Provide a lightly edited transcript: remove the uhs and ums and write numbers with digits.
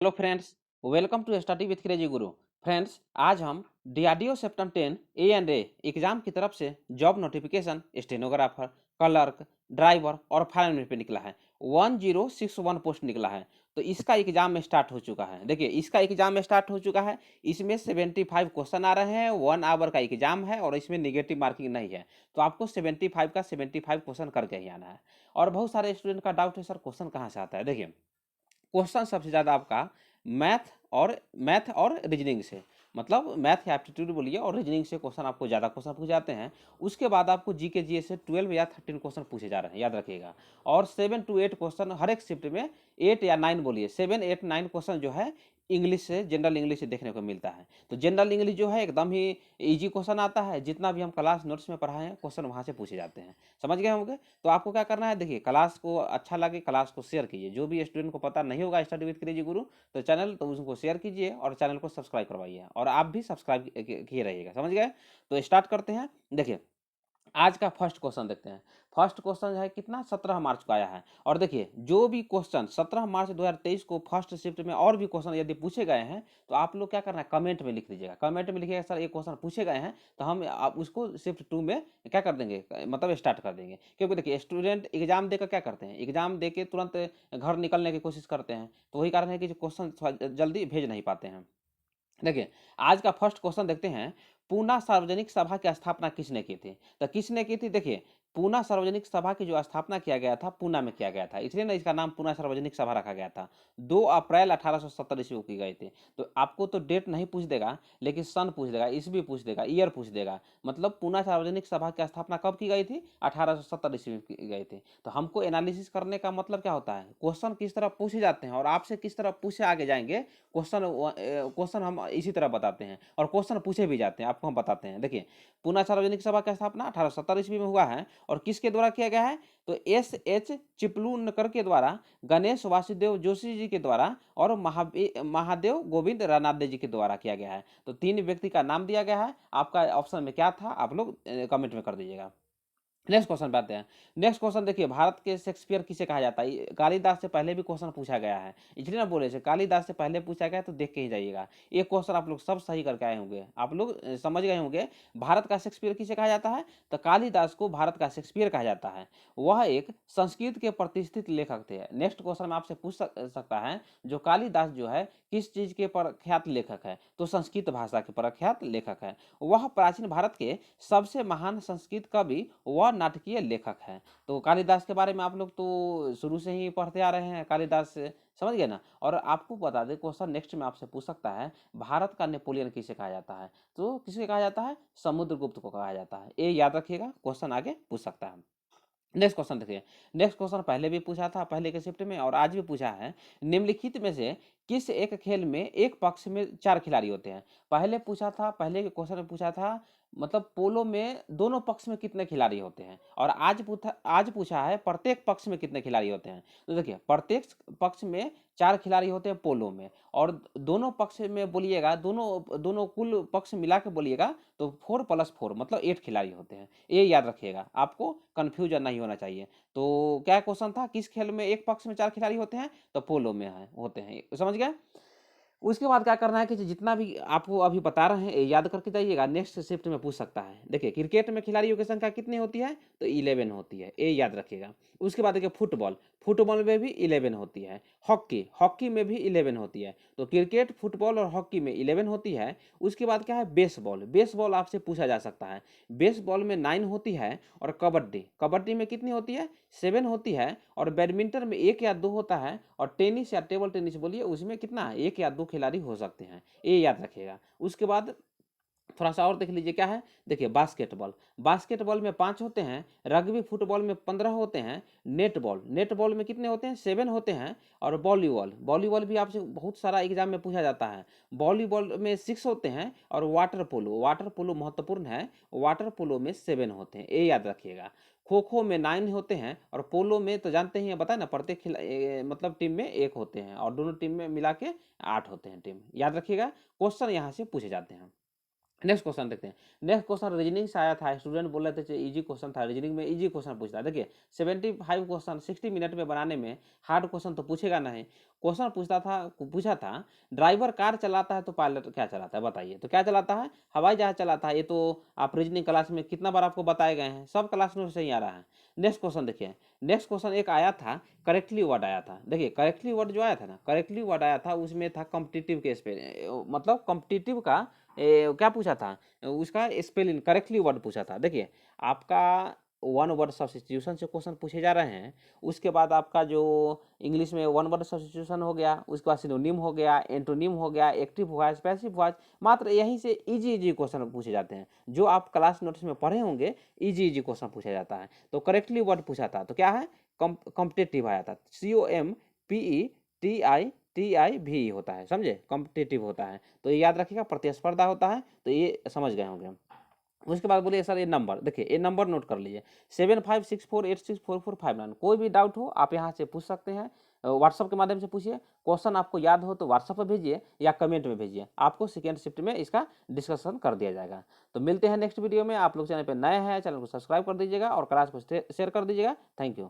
Hello friends, welcome to study with crazy guru. Friends, आज हम DRDO septum 10 ए exam की तरफ से job notification stenographer, clerk, driver और फायरमैन पे निकला है। 1061 पोस्ट निकला है। तो इसका एग्जाम में स्टार्ट हो चुका है। देखिए, इसका एग्जाम में स्टार्ट हो चुका है। इसमें 75 क्वेश्चन आ रहे हैं। 1 आवर का एग्जाम है और इसमें निगेटिव मार्किंग नहीं है। तो आपको 75 का 75 क्वेश्चन करके ही आना है। और बहुत सारे स्टूडेंट का डाउट है, सर क्वेश्चन कहाँ से आता है। देखिए, क्वेश्चन सबसे ज़्यादा आपका मैथ और रीजनिंग से, मतलब मैथ या एप्टीट्यूड बोलिए और रीजनिंग से क्वेश्चन आपको ज़्यादा क्वेश्चन पूछे जाते हैं। उसके बाद आपको जीके जीएस से 12 या 13 क्वेश्चन पूछे जा रहे हैं, याद रखिएगा। और 7 to 8 क्वेश्चन हर एक शिफ्ट में, 8 या 9 बोलिए, 7 8 9 क्वेश्चन जो है इंग्लिश से, जनरल इंग्लिश से देखने को मिलता है। तो जनरल इंग्लिश जो है एकदम ही ईजी क्वेश्चन आता है। जितना भी हम क्लास नोट्स में पढ़ाए हैं क्वेश्चन वहाँ से पूछे जाते हैं। समझ गए होंगे। तो आपको क्या करना है, देखिए, क्लास को अच्छा लगे, क्लास को शेयर कीजिए। जो भी स्टूडेंट को पता नहीं होगा स्टडी विथ क्रेजी गुरु, तो चैनल तो उसको शेयर कीजिए और चैनल को सब्सक्राइब करवाइए। और आप भी सब्सक्राइब किए रहिएगा। समझ गए। तो स्टार्ट करते हैं। देखिए, आज का फर्स्ट क्वेश्चन देखते हैं। फर्स्ट क्वेश्चन है कितना, 17 मार्च को आया है। और देखिए, जो भी क्वेश्चन 17 मार्च 2023 को फर्स्ट शिफ्ट में और भी क्वेश्चन यदि पूछे गए हैं तो आप लोग क्या करना है, कमेंट में लिख दीजिएगा। कमेंट में लिखिएगा सर ये क्वेश्चन पूछे गए हैं, तो हम आप उसको शिफ्ट 2 में क्या कर देंगे, मतलब स्टार्ट कर देंगे। क्योंकि देखिए, स्टूडेंट एग्जाम देकर क्या करते हैं, एग्जाम दे के तुरंत घर निकलने की कोशिश करते हैं। तो वही कारण है कि जो क्वेश्चन जल्दी भेज नहीं पाते हैं। देखिए, आज का फर्स्ट क्वेश्चन देखते हैं। पूना सार्वजनिक सभा की स्थापना किसने की थी। तो किसने की थी, देखिए, पूना सार्वजनिक सभा की जो स्थापना किया गया था पूना में किया गया था, इसलिए ना इसका नाम पूना सार्वजनिक सभा रखा गया था। 2 अप्रैल 1870 ईस्वी को की गई थी। तो आपको तो डेट नहीं पूछ देगा, लेकिन सन पूछ देगा, ईस्वी पूछ देगा, ईयर पूछ देगा। मतलब पूना सार्वजनिक सभा की स्थापना कब की गई थी, 1870 ईस्वी में की गई थी। तो हमको एनालिसिस करने का मतलब क्या होता है, क्वेश्चन किस तरह पूछे जाते हैं और आपसे किस तरह पूछे आगे जाएंगे। क्वेश्चन हम इसी तरह बताते हैं और क्वेश्चन पूछे भी जाते हैं, आपको हम बताते हैं। देखिए, पूना सार्वजनिक सभा की स्थापना 1870 ईस्वी में हुआ है और किसके द्वारा किया गया है, तो एस चिपलूनकर के द्वारा, गणेश वासुदेव जोशी जी के द्वारा और महादेव गोविंद रानाडे जी के द्वारा किया गया है। तो 3 व्यक्ति का नाम दिया गया है। आपका ऑप्शन में क्या था, आप लोग कमेंट में कर दीजिएगा। नेक्स्ट क्वेश्चन पे आते हैं। नेक्स्ट क्वेश्चन देखिए, भारत के शेक्सपियर किसे कहा जाता है। कालिदास से पहले भी क्वेश्चन पूछा गया है, इसलिए ना बोले थे कालिदास से पहले पूछा गया, तो देख के ही जाइएगा। ये क्वेश्चन आप लोग सब सही करके आए होंगे, आप लोग समझ गए होंगे। भारत का शेक्सपियर किसे कहा जाता है, तो कालिदास को भारत का शेक्सपियर कहा जाता है। वह एक संस्कृत के प्रतिष्ठित लेखक थे। नेक्स्ट क्वेश्चन में आपसे पूछ सकता है, जो कालिदास जो है किस चीज के प्रख्यात लेखक है, तो संस्कृत भाषा के प्रख्यात लेखक है। वह प्राचीन भारत के सबसे महान संस्कृत कवि व नाटकीय लेखक है। तो कालिदास के बारे में आप लोग तो शुरू से ही पढ़ते आ रहे हैं, कालिदास से समझ गए ना। और आपको बता दें, क्वेश्चन नेक्स्ट में आपसे पूछ सकता है, भारत का नेपोलियन किसे कहा जाता है। तो किसे कहा जाता है, समुद्रगुप्त को कहा जाता है। ये याद रखिएगा, क्वेश्चन आगे पूछ सकता है। नेक्स्ट क्वेश्चन देखिए। नेक्स्ट क्वेश्चन पहले भी पूछा था, पहले के शिफ्ट में, और आज भी पूछा है। निम्नलिखित में से किस एक खेल में एक पक्ष में 4 खिलाड़ी होते हैं। पहले पूछा था, पहले के क्वेश्चन में पूछा था, मतलब पोलो में दोनों पक्ष में कितने खिलाड़ी होते हैं। और आज पूछा है प्रत्येक पक्ष में कितने खिलाड़ी होते हैं। तो देखिए, प्रत्येक पक्ष में 4 खिलाड़ी होते हैं पोलो में। और दोनों पक्ष में बोलिएगा, दोनों दोनों कुल पक्ष मिला के बोलिएगा, तो 4 + 4 मतलब 8 खिलाड़ी होते हैं। ये याद रखिएगा, आपको कंफ्यूजन नहीं होना चाहिए। तो क्या क्वेश्चन था, किस खेल में एक पक्ष में 4 खिलाड़ी होते हैं, तो पोलो में है होते हैं, समझ गए। उसके बाद क्या करना है कि जितना भी आपको अभी बता रहे हैं याद करके जाइएगा, नेक्स्ट शिफ्ट में पूछ सकता है। देखिए, क्रिकेट में खिलाड़ियों की संख्या कितनी होती है, तो 11 होती है, ये याद रखिएगा। उसके बाद देखिए, फुटबॉल, फुटबॉल में भी 11 होती है। हॉकी, हॉकी में भी 11 होती है। तो क्रिकेट, फुटबॉल और हॉकी में 11 होती है। उसके बाद क्या है, बेसबॉल, बेसबॉल आपसे पूछा जा सकता है। बेसबॉल में 9 होती है। और कबड्डी, कबड्डी में कितनी होती है, 7 होती है। और बैडमिंटन में 1 या 2 होता है। और टेनिस या टेबल टेनिस बोलिए, उसमें कितना, 1 या 2 खिलाड़ी हो सकते हैं, ये याद रखिएगा। उसके बाद थोड़ा सा और देख लीजिए क्या है। देखिए, बास्केटबॉल, बास्केटबॉल में 5 होते हैं। रग्बी फुटबॉल में 15 होते हैं। नेटबॉल, नेटबॉल में कितने होते हैं, 7 होते हैं। और वॉलीबॉल, वॉलीबॉल भी आपसे बहुत सारा एग्जाम में पूछा जाता है। वॉलीबॉल में 6 होते हैं। और वाटर पोलो, वाटर पोलो महत्वपूर्ण है, वाटर पोलो में 7 होते हैं, ये याद रखिएगा। खो खो में 9 होते हैं। और पोलो में तो जानते ही हैं, बताए ना, प्रत्येक मतलब टीम में 1 होते हैं, और दोनों टीम में मिला के 8 होते हैं टीम, याद रखिएगा। क्वेश्चन यहाँ से पूछे जाते हैं। नेक्स्ट क्वेश्चन देखते हैं। नेक्स्ट क्वेश्चन रीजनिंग से आया था, स्टूडेंट बोल रहे थे इजी क्वेश्चन था, रीजनिंग में इजी क्वेश्चन पूछता है। देखिए 75 क्वेश्चन 60 मिनट में बनाने में हार्ड क्वेश्चन तो पूछेगा नहीं। क्वेश्चन पूछा था ड्राइवर कार चलाता है तो पायलट क्या चलाता है, बताइए। तो क्या चलाता है, हवाई जहाज चलाता है। ये तो आप रीजनिंग क्लास में कितना बार आपको बताए गए हैं, सब क्लास में से ही आ रहा है। नेक्स्ट क्वेश्चन देखिए, नेक्स्ट क्वेश्चन एक आया था करेक्टली वर्ड आया था। देखिए करेक्टली वर्ड जो आया था ना, करेक्टली वर्ड आया था, उसमें था कॉम्पिटिटिव के मतलब कॉम्पिटिटिव का क्या पूछा था, उसका स्पेलिंग करेक्टली वर्ड पूछा था। देखिए आपका वन वर्ड सब्स्टिट्यूशन से क्वेश्चन पूछे जा रहे हैं। उसके बाद आपका जो इंग्लिश में वन वर्ड सब्स्टिट्यूशन हो गया, उसके बाद सिनोनिम हो गया, एंटोनिम हो गया, एक्टिव वॉइस, पैसिव वॉइस। मात्र यहीं से इजी इजी क्वेश्चन पूछे जाते हैं, जो आप क्लास नोट्स में पढ़े होंगे। इजी इजी क्वेश्चन पूछा जाता है। तो करेक्टली वर्ड पूछा था, तो क्या है, कॉम्पिटेटिव आया था। COMPETITIV होता है, समझे, कॉम्पिटेटिव होता है। तो ये याद रखिएगा, प्रतिस्पर्धा होता है। तो ये समझ गए होंगे हम। उसके बाद बोलिए सर ये नंबर, देखिए ये नंबर नोट कर लीजिए 7564864459। कोई भी डाउट हो आप यहाँ से पूछ सकते हैं, व्हाट्सअप के माध्यम से पूछिए। क्वेश्चन आपको याद हो तो व्हाट्सअप पर भेजिए या कमेंट में भेजिए, आपको सेकेंड शिफ्ट में इसका डिस्कशन कर दिया जाएगा। तो मिलते हैं नेक्स्ट वीडियो में। आप लोग चैनल पर नए हैं, चैनल को सब्सक्राइब कर दीजिएगा और क्लास को शेयर कर दीजिएगा। Thank you.